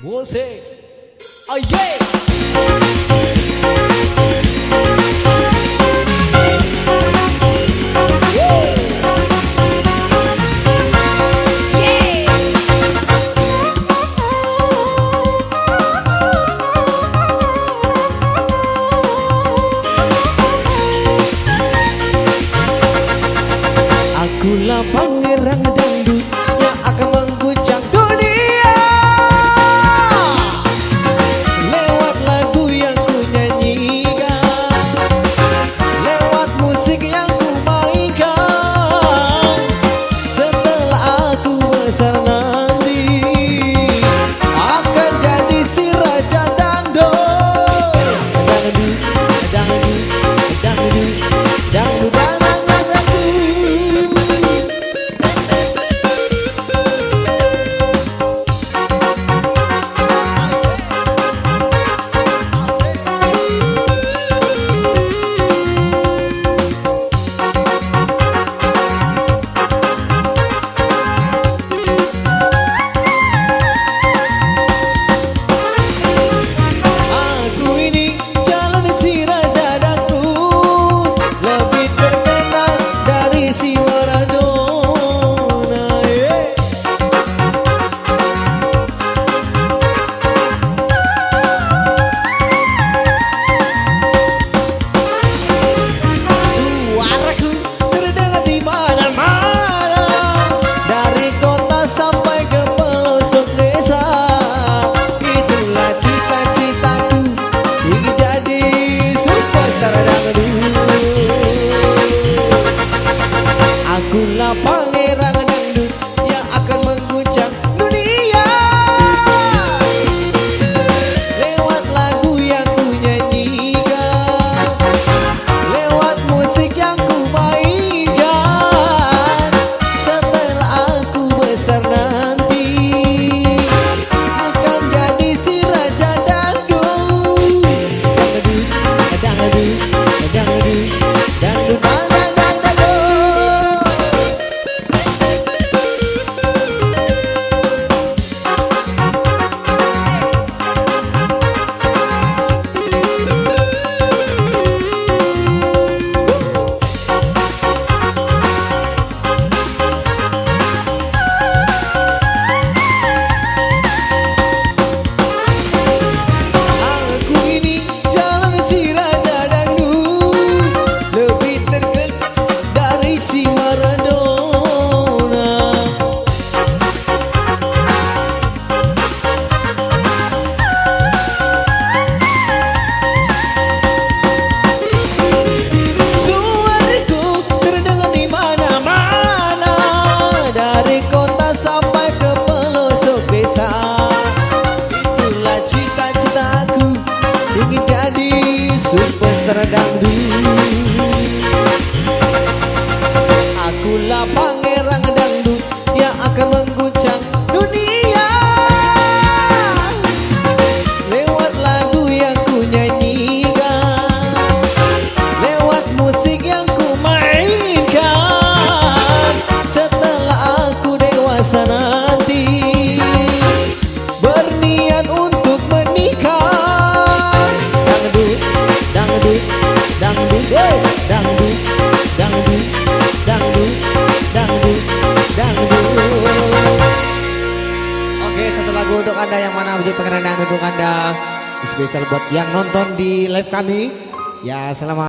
Musik, oh yeah. Akulah pangeran dangdut yang akan mengguncang dunia. Lewat lagu yang ku nyanyikan, lewat musik yang ku mainkan. Setelah aku besar nanti, akan jadi si raja dangdut. Dangdut, dangdut, dangdut, dangdut. Akulah pangeran dangdut yang akan mengguncang dunia. Lewat lagu yang ku nyanyikan, lewat musik yang ku mainkan. Setelah aku besar nanti, akan jadi si raja dangdut. Dangdut, dangdut, dangdut, dangdut. Ingin jadi superstar dangdut. Akulah pangeran dangdut yang akan mengguncang dunia. Lewat lagu yang ku nyanyikan, lewat musik yang ku mainkan. Setelah aku dewasa nanti, berniat untuk menikah. Dangdut, dangdut, dangdut, dangdut, dangdut, dangdut, dangdut. Oke, satu lagu untuk Anda yang mana menjadi pengenalan untuk Anda. Spesial buat yang nonton di live kami. Ya, selamat.